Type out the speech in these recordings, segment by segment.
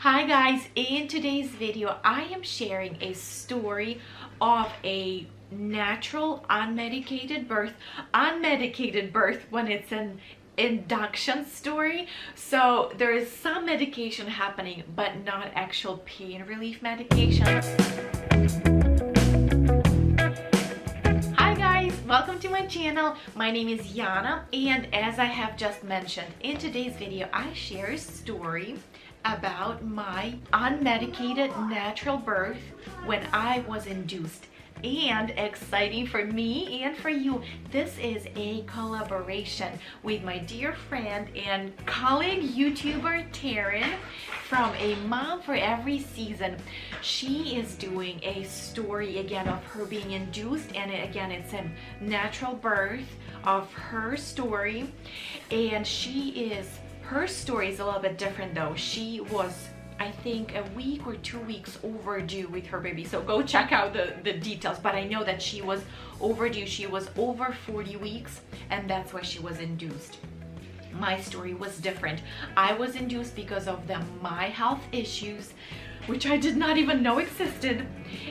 Hi guys, in today's video I am sharing a story of a natural unmedicated birth when it's an induction story. So there is some medication happening but not actual pain relief medication. Hi guys, welcome to my channel. My name is Yana, and as I have just mentioned, in today's video I share a story about my unmedicated natural birth when I was induced. And exciting for me and for you, this is a collaboration with my dear friend and colleague YouTuber Taryn from A Mom for Every Season. She is doing a story again of her being induced, and again it's a natural birth of her story. And her story is a little bit different though. She was, I think, a week or 2 weeks overdue with her baby. So go check out the details. But I know that she was overdue. She was over 40 weeks, and that's why she was induced. My story was different. I was induced because of my health issues, which I did not even know existed.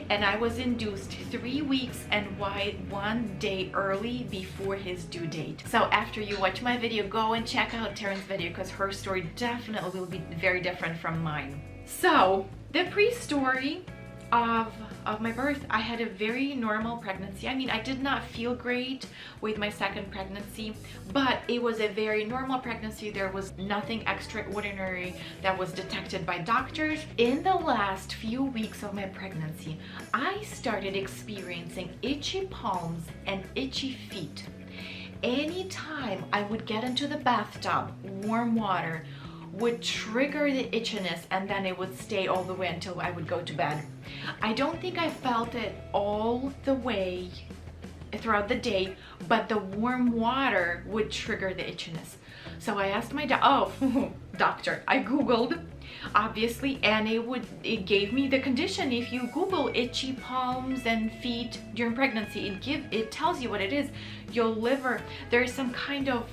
And I was induced 3 weeks and 1 day early before his due date. So after you watch my video, go and check out Taryn's video because her story definitely will be very different from mine. So the pre-story of my birth, I had a very normal pregnancy. I mean, I did not feel great with my second pregnancy, but it was a very normal pregnancy. There was nothing extraordinary that was detected by doctors. In the last few weeks of my pregnancy, I started experiencing itchy palms and itchy feet. Anytime I would get into the bathtub, warm water would trigger the itchiness, and then it would stay all the way until I would go to bed. I don't think I felt it all the way throughout the day, but the warm water would trigger the itchiness. So I asked my doctor. I googled, obviously, and it gave me the condition. If you Google itchy palms and feet during pregnancy, it tells you what it is. Your liver, there is some kind of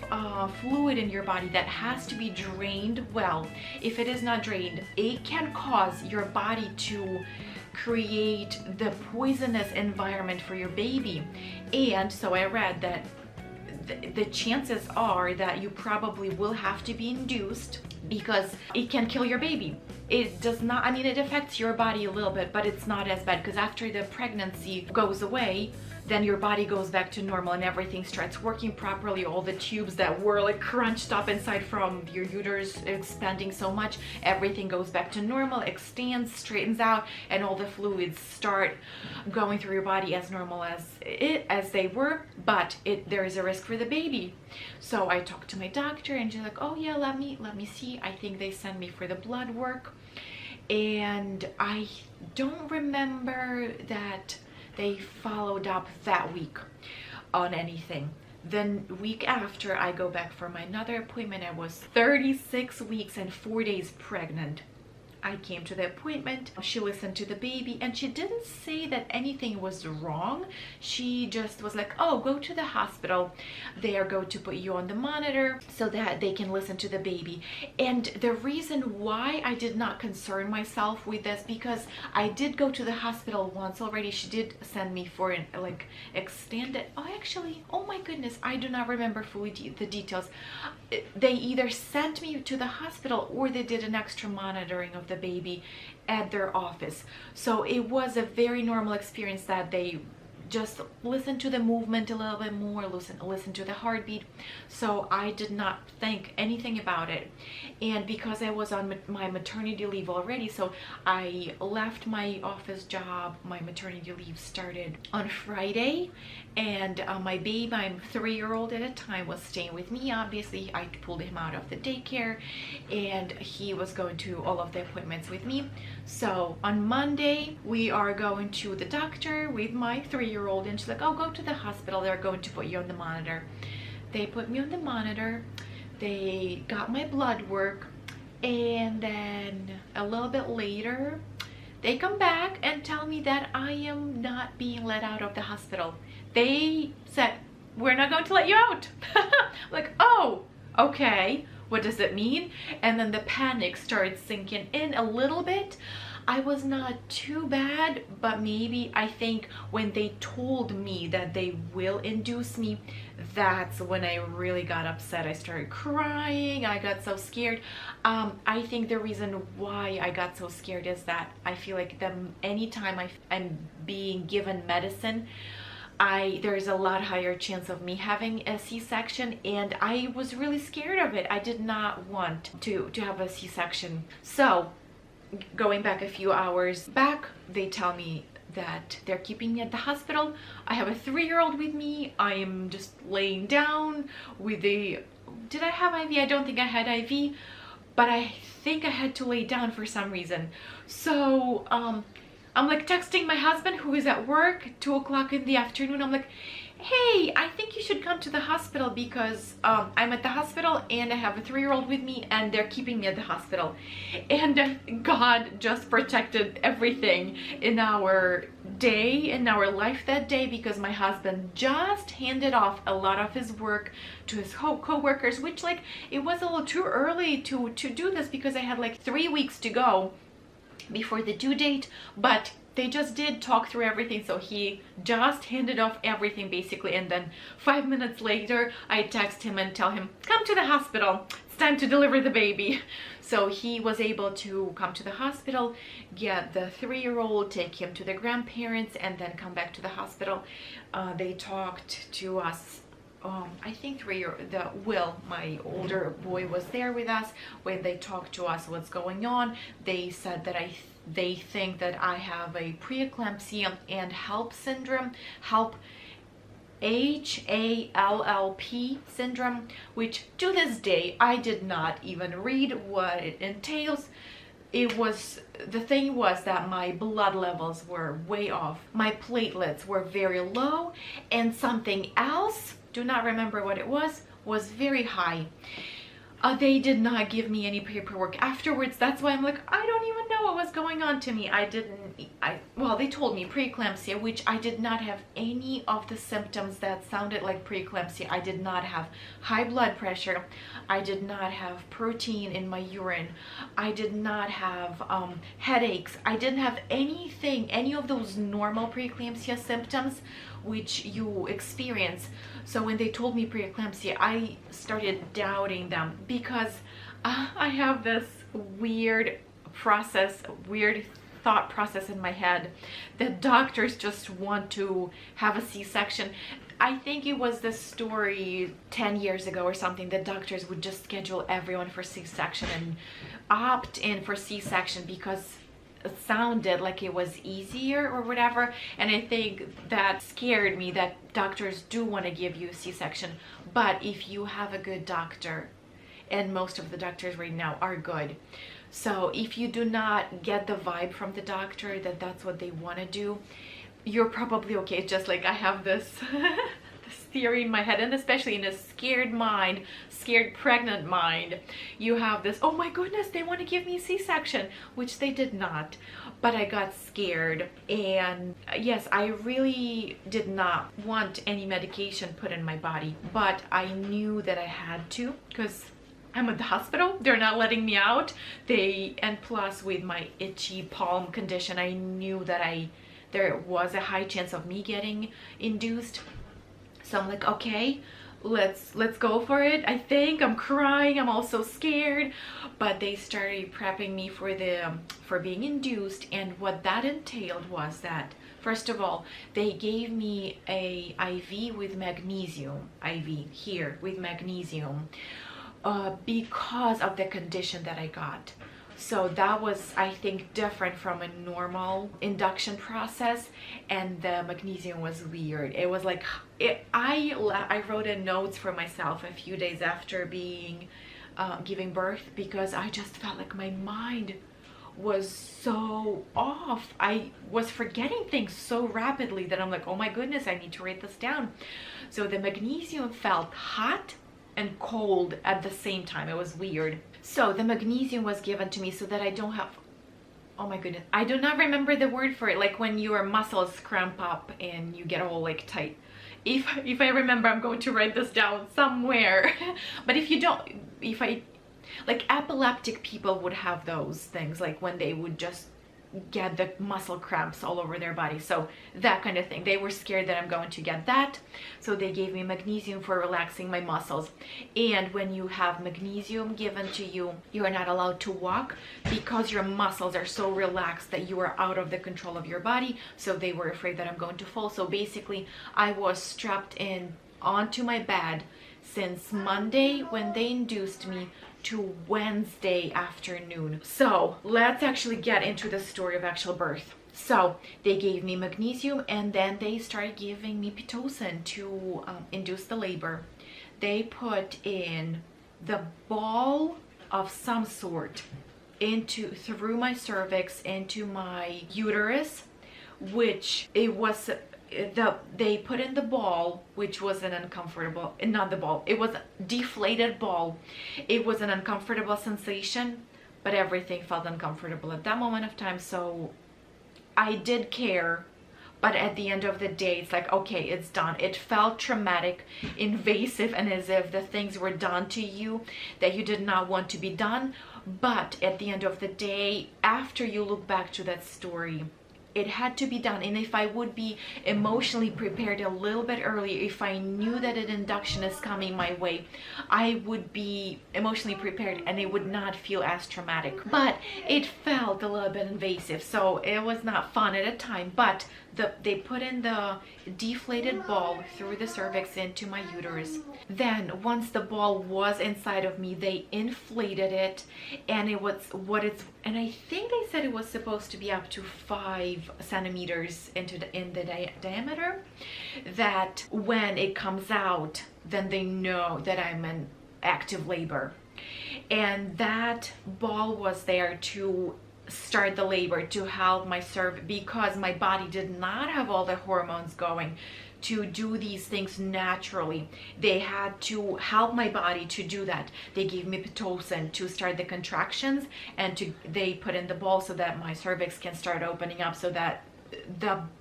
fluid in your body that has to be drained well. If it is not drained, it can cause your body to create the poisonous environment for your baby. And so I read that the chances are that you probably will have to be induced because it can kill your baby. It does not, I mean, it affects your body a little bit, but it's not as bad because after the pregnancy goes away, then your body goes back to normal and everything starts working properly. All the tubes that were like crunched up inside from your uterus expanding so much, everything goes back to normal, extends, straightens out, and all the fluids start going through your body as normal as they were. But there is a risk for the baby. So I talked to my doctor, and she's like, oh yeah, let me see. I think they sent me for the blood work, and I don't remember that they followed up that week on anything. Then week after, I go back for my another appointment. I was 36 weeks and 4 days pregnant. I came to the appointment. She listened to the baby, and she didn't say that anything was wrong. She just was like, oh, go to the hospital. They are going to put you on the monitor so that they can listen to the baby. And the reason why I did not concern myself with this, because I did go to the hospital once already. She did send me for an extended, oh my goodness, I do not remember fully the details. They either sent me to the hospital or they did an extra monitoring of the baby at their office. So it was a very normal experience that they just listen to the movement a little bit more, listen to the heartbeat. So I did not think anything about it. And because I was on my maternity leave already, so I left my office job. My maternity leave started on Friday, and my baby, my 3-year-old at a time, was staying with me. Obviously, I pulled him out of the daycare, and he was going to all of the appointments with me. So on Monday, we are going to the doctor with my 3-year-old, and she's like, oh, go to the hospital. They're going to put you on the monitor. They put me on the monitor. They got my blood work, and then a little bit later, they come back and tell me that I am not being let out of the hospital. They said, we're not going to let you out. Like, oh, okay. what does it mean? And then the panic started sinking in a little bit. I was not too bad, but maybe I think when they told me that they will induce me, that's when I really got upset. I started crying. I got so scared. I think the reason why I got so scared is that I feel like anytime I'm being given medicine, there's a lot higher chance of me having a C-section, and I was really scared of it. I did not want to have a C-section. So going back a few hours back, they tell me that they're keeping me at the hospital. I have a 3-year-old with me. I am just laying down with did I have IV? I don't think I had IV, but I think I had to lay down for some reason. So I'm like texting my husband, who is at work, 2 o'clock in the afternoon. I'm like, hey, I think you should come to the hospital because I'm at the hospital and I have a 3-year-old with me and they're keeping me at the hospital. And God just protected everything in our day, in our life that day, because my husband just handed off a lot of his work to his co-workers, which, like, it was a little too early to do this because I had like 3 weeks to go before the due date, but they just did talk through everything. So he just handed off everything basically, and then 5 minutes later I text him and tell him, come to the hospital, it's time to deliver the baby. So he was able to come to the hospital, get the 3-year-old, take him to the grandparents, and then come back to the hospital. They talked to us. I think Will, my older boy, was there with us. When they talked to us what's going on, they said that they think that I have a preeclampsia and HELLP syndrome, HELLP, HALLP syndrome, which to this day I did not even read what it entails. The thing was that my blood levels were way off. My platelets were very low, and something else, do not remember what it was very high. They did not give me any paperwork afterwards. That's why I'm like, I don't even know what was going on to me. Well, they told me preeclampsia, which I did not have any of the symptoms that sounded like preeclampsia. I did not have high blood pressure. I did not have protein in my urine. I did not have headaches. I didn't have any of those normal preeclampsia symptoms which you experience. So when they told me preeclampsia, I started doubting them because I have this weird thought process in my head that doctors just want to have a C-section. I think it was the story 10 years ago or something that doctors would just schedule everyone for C-section and opt in for C-section because it sounded like it was easier or whatever. And I think that scared me, that doctors do want to give you a C-section. But if you have a good doctor, and most of the doctors right now are good, so if you do not get the vibe from the doctor that that's what they want to do, you're probably okay. It's just like I have this this theory in my head, and especially in a scared mind, scared pregnant mind, you have this, oh my goodness, they want to give me a C-section, which they did not. But I got scared, and yes, I really did not want any medication put in my body, but I knew that I had to because I'm at the hospital. They're not letting me out. And plus with my itchy palm condition, I knew that there was a high chance of me getting induced. So I'm like, okay, let's go for it. I think I'm crying. I'm also scared, but they started prepping me for being induced. And what that entailed was that, first of all, they gave me a IV with magnesium, because of the condition that I got. So that was, I think, different from a normal induction process, and the magnesium was weird. It was like, I wrote in notes for myself a few days after giving birth, because I just felt like my mind was so off. I was forgetting things so rapidly that I'm like, oh my goodness, I need to write this down. So the magnesium felt hot and cold at the same time. It was weird. So the magnesium was given to me so that I don't have, oh my goodness, I do not remember the word for it, like when your muscles cramp up and you get all like tight. If I remember, I'm going to write this down somewhere. But if you don't, if I like epileptic people would have those things, like when they would just get the muscle cramps all over their body. So that kind of thing. They were scared that I'm going to get that. So they gave me magnesium for relaxing my muscles. And when you have magnesium given to you, you are not allowed to walk because your muscles are so relaxed that you are out of the control of your body. So they were afraid that I'm going to fall. So basically I was strapped in onto my bed since Monday when they induced me to Wednesday afternoon. So let's actually get into the story of actual birth. So they gave me magnesium and then they started giving me Pitocin to induce the labor. They put in the ball of some sort through my cervix into my uterus, which it was they put in the ball, which was an uncomfortable, not the ball, it was a deflated ball. It was an uncomfortable sensation, but everything felt uncomfortable at that moment of time. So I did care, but at the end of the day, it's like, okay, it's done. It felt traumatic, invasive, and as if the things were done to you that you did not want to be done. But at the end of the day, after you look back to that story, it had to be done. And if I would be emotionally prepared a little bit earlier, if I knew that an induction is coming my way, I would be emotionally prepared and it would not feel as traumatic. But it felt a little bit invasive, so it was not fun at the time. But they put in the deflated ball through the cervix into my uterus. Then once the ball was inside of me, they inflated it, and it was and I think they said it was supposed to be up to 5 centimeters in the diameter, that when it comes out, then they know that I'm in active labor. And that ball was there to start the labor, to help my cervix, because my body did not have all the hormones going to do these things naturally. They had to help my body to do that. They gave me Pitocin to start the contractions, and they put in the ball so that my cervix can start opening up, so that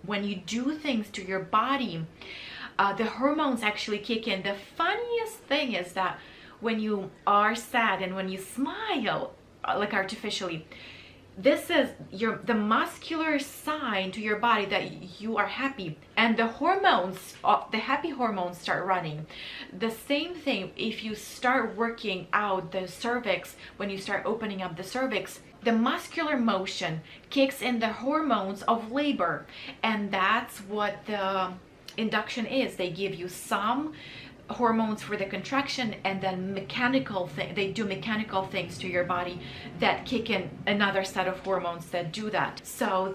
when you do things to your body, the hormones actually kick in. The funniest thing is that when you are sad and when you smile, like artificially, this is the muscular sign to your body that you are happy, and the hormones, the happy hormones, start running. The same thing if you start working out the cervix. When you start opening up the cervix, the muscular motion kicks in the hormones of labor, and that's what the induction is. They give you some hormones for the contraction, and then they do mechanical things to your body that kick in another set of hormones that do that. So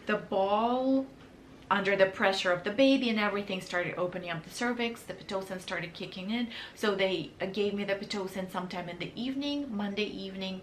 the ball, under the pressure of the baby and everything, started opening up the cervix. The Pitocin started kicking in. So they gave me the Pitocin sometime in the evening, Monday evening,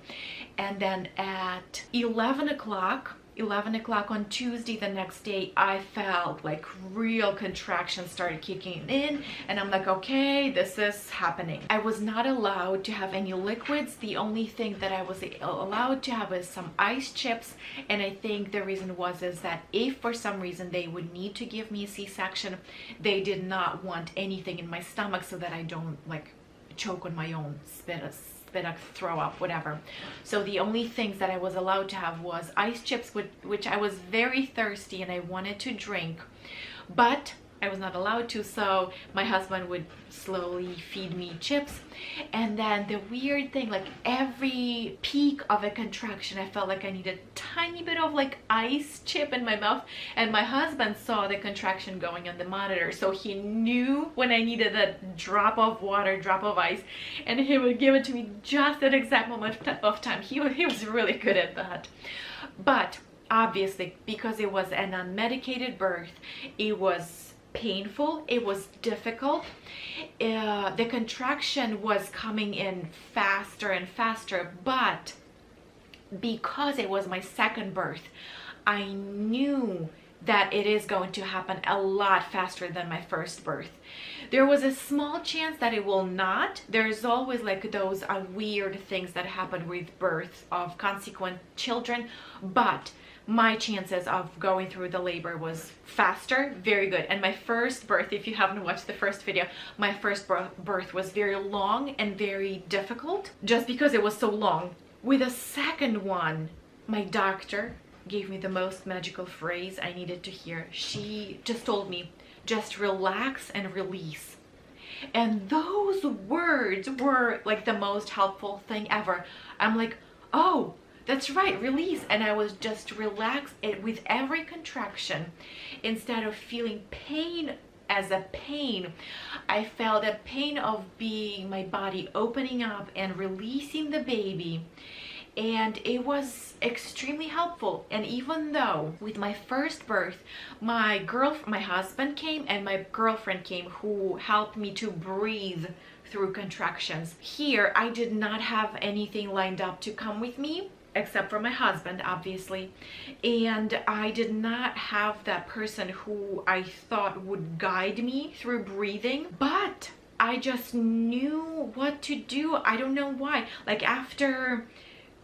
and then at 11 o'clock on Tuesday, the next day, I felt like real contractions started kicking in, and I'm like, okay, this is happening. I was not allowed to have any liquids. The only thing that I was allowed to have is some ice chips, and I think the reason is that if for some reason they would need to give me a C-section, they did not want anything in my stomach so that I don't like choke on my own spit, throw up, whatever. So the only things that I was allowed to have was ice chips, which I was very thirsty and I wanted to drink, but I was not allowed to, so my husband would slowly feed me chips. And then the weird thing, like every peak of a contraction, I felt like I needed a tiny bit of like ice chip in my mouth, and my husband saw the contraction going on the monitor, so he knew when I needed a drop of water, drop of ice, and he would give it to me just at exact moment of time. He was really good at that. But obviously, because it was an unmedicated birth, it was painful, it was difficult. The contraction was coming in faster and faster, but because it was my second birth, I knew that it is going to happen a lot faster than my first birth. There was a small chance that it will not. There's always like those weird things that happen with birth of consequent children, but my chances of going through the labor was faster, very good. And my first birth, if you haven't watched the first video, my first birth was very long and very difficult just because it was so long. With the second one, my doctor gave me the most magical phrase I needed to hear. She just told me, just relax and release. And those words were like the most helpful thing ever. I'm like, oh, that's right, release. And I was just relaxed with every contraction. Instead of feeling pain as a pain, I felt a pain of being my body opening up and releasing the baby. And it was extremely helpful. And even though with my first birth, my husband came and my girlfriend came who helped me to breathe through contractions. Here, I did not have anything lined up to come with me, except for my husband, obviously. And I did not have that person who I thought would guide me through breathing, but I just knew what to do. I don't know why. Like after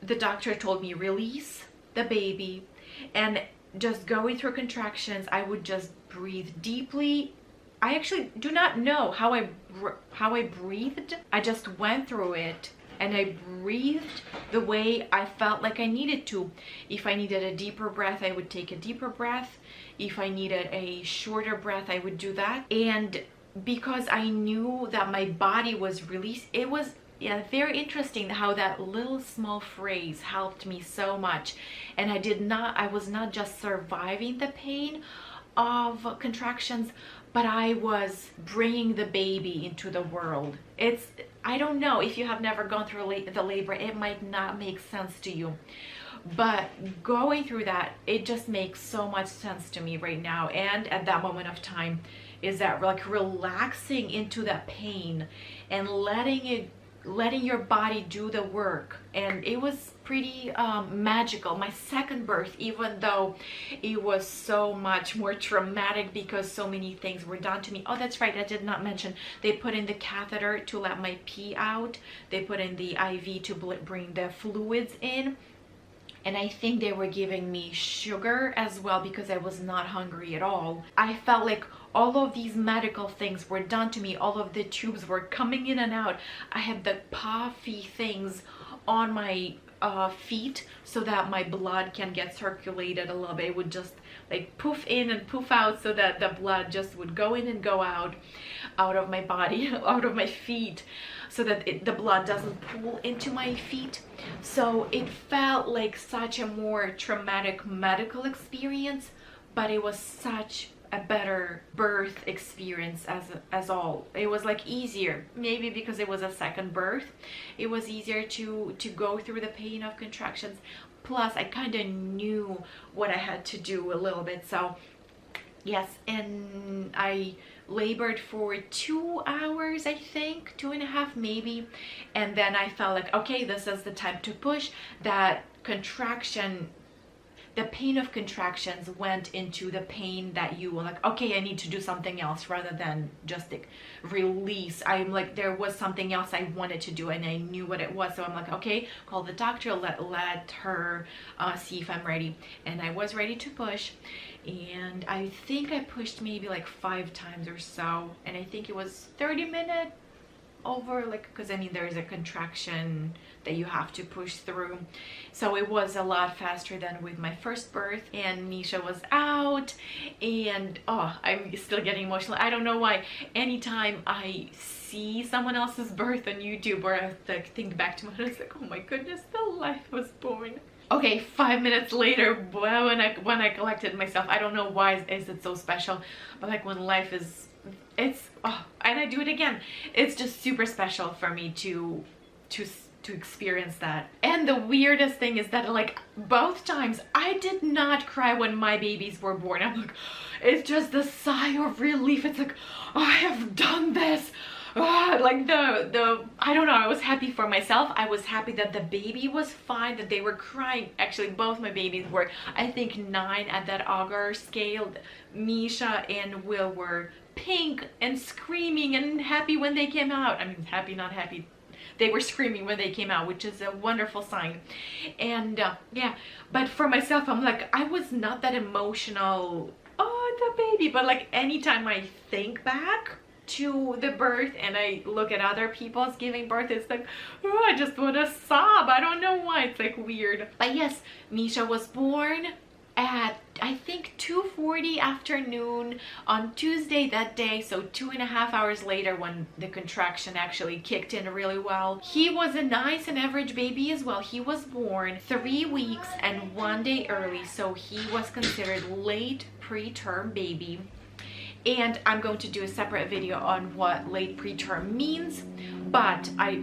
the doctor told me release the baby and just going through contractions, I would just breathe deeply. I actually do not know how I breathed. I just went through it and I breathed the way I felt like I needed to. If I needed a deeper breath, I would take a deeper breath. If I needed a shorter breath, I would do that. And because I knew that my body was released, it was very interesting how that little small phrase helped me so much. And I was not just surviving the pain of contractions, but I was bringing the baby into the world. I don't know, if you have never gone through the labor, it might not make sense to you. But going through that, it just makes so much sense to me right now. And at that moment of time, is that like relaxing into that pain and letting your body do the work. And it was pretty magical. My second birth, even though it was so much more traumatic because so many things were done to me. Oh, that's right, I did not mention, they put in the catheter to let my pee out. They put in the IV to bring the fluids in. And I think they were giving me sugar as well because I was not hungry at all. I felt like all of these medical things were done to me. All of the tubes were coming in and out. I had the puffy things on my feet so that my blood can get circulated a little bit. It would just like poof in and poof out so that the blood just would go in and go out of my body, out of my feet, so that the blood doesn't pool into my feet. So it felt like such a more traumatic medical experience, but it was such a better birth experience as all. It was like easier, maybe because it was a second birth. It was easier to go through the pain of contractions. Plus, I kind of knew what I had to do a little bit. So yes, and I labored for 2 hours, I think, 2.5 maybe. And then I felt like, okay, this is the time to push. That contraction, the pain of contractions went into the pain that you were like, okay, I need to do something else rather than just like release. I'm like, there was something else I wanted to do and I knew what it was. So I'm like, okay, call the doctor, let her see if I'm ready. And I was ready to push. And I think I pushed maybe like 5 times or so. And I think it was 30 minutes over, like, because I mean there's a contraction that you have to push through. So it was a lot faster than with my first birth. And Misha was out, and oh, I'm still getting emotional. I don't know why. Anytime I see someone else's birth on YouTube, or I like think back to my, it's like, oh my goodness, the life was born. Okay, 5 minutes later, when I collected myself, I don't know why is it so special, but like when life is, it's, oh, and I do it again. It's just super special for me to experience that. And the weirdest thing is that like both times I did not cry when my babies were born. I'm like, it's just the sigh of relief. It's like, oh, I have done this. like the I don't know, I was happy for myself. I was happy that the baby was fine, that they were crying. Actually, both my babies were, I think, 9 at that Auger scale. Misha and Will were pink and screaming and happy when they came out. I mean, happy, not happy. They were screaming when they came out, which is a wonderful sign. And yeah, but for myself, I'm like, I was not that emotional, oh, the baby, but like anytime I think back to the birth and I look at other people's giving birth, it's like, oh, I just want to sob. I don't know why. It's like weird. But yes, Misha was born at, I think, 2:40 afternoon on Tuesday that day, so 2.5 hours later, when the contraction actually kicked in really well. He was a nice and average baby as well. He was born 3 weeks and 1 day early, so he was considered late preterm baby. And I'm going to do a separate video on what late preterm means, but I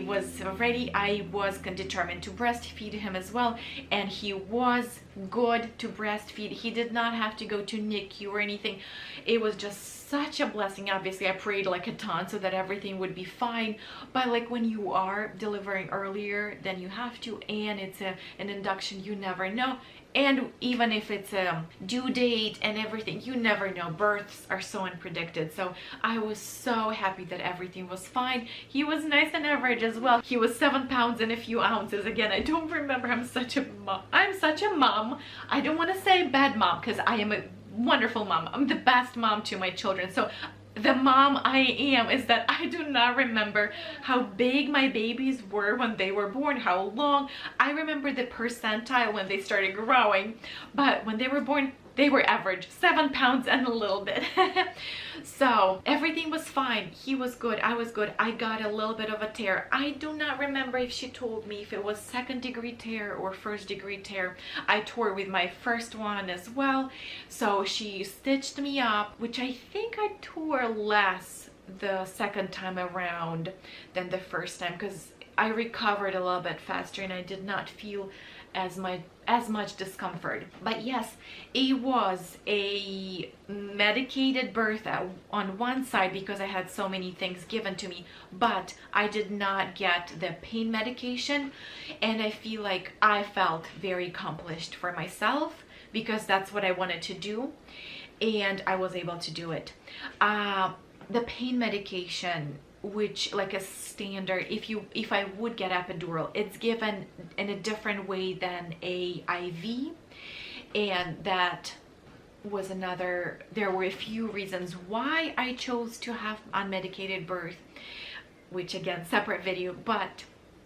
was determined to breastfeed him as well, and he was good to breastfeed. He did not have to go to NICU or anything. It was just such a blessing. Obviously, I prayed like a ton so that everything would be fine, but like when you are delivering earlier than you have to, and it's an induction, you never know. And even if it's a due date and everything, you never know. Births are so unpredicted. So I was so happy that everything was fine. He was nice and average as well. He was 7 pounds and a few ounces. Again, I don't remember. I'm such a mom. I don't want to say bad mom, because I am a wonderful mom. I'm the best mom to my children. So the mom I am is that I do not remember how big my babies were when they were born, how long. I remember the percentile when they started growing, but when they were born, they were average, 7 pounds and a little bit. So everything was fine. He was good. I was good. I got a little bit of a tear. I do not remember if she told me if it was 2nd-degree tear or 1st-degree tear. I tore with my first one as well. So she stitched me up, which I think I tore less the second time around than the first time, because I recovered a little bit faster and I did not feel as much discomfort. But yes, it was a medicated birth on one side because I had so many things given to me, but I did not get the pain medication, and I feel like I felt very accomplished for myself because that's what I wanted to do, and I was able to do it. The pain medication, which like a standard, if I would get epidural, it's given in a different way than a IV, and that was another, there were a few reasons why I chose to have unmedicated birth, which again, separate video. But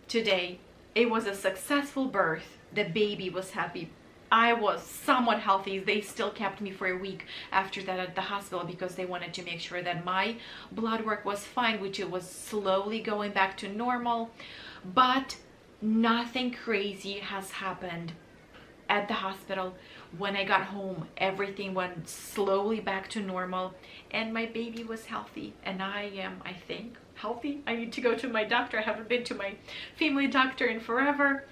today it was a successful birth. The baby was happy. I was somewhat healthy. They still kept me for a week after that at the hospital because they wanted to make sure that my blood work was fine, which it was slowly going back to normal. But nothing crazy has happened at the hospital. When I got home, everything went slowly back to normal, and my baby was healthy, and I am, I think, healthy. I need to go to my doctor. I haven't been to my family doctor in forever.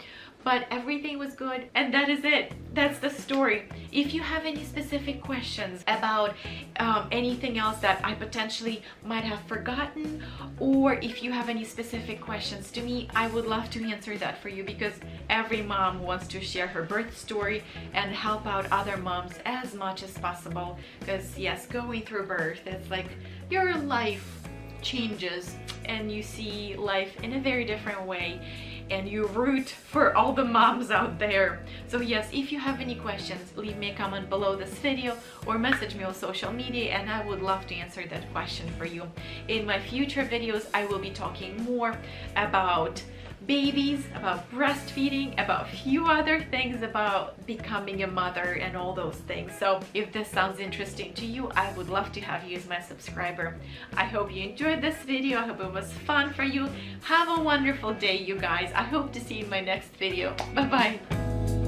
But everything was good, and that is it. That's the story. If you have any specific questions about anything else that I potentially might have forgotten, or if you have any specific questions to me, I would love to answer that for you, because every mom wants to share her birth story and help out other moms as much as possible. Because yes, going through birth, it's like your life changes and you see life in a very different way, and you root for all the moms out there. So yes, if you have any questions, leave me a comment below this video or message me on social media, and I would love to answer that question for you. In my future videos, I will be talking more about babies, about breastfeeding, about a few other things about becoming a mother and all those things. So if this sounds interesting to you, I would love to have you as my subscriber. I hope you enjoyed this video. I hope it was fun for you. Have a wonderful day, you guys. I hope to see you in my next video. Bye bye.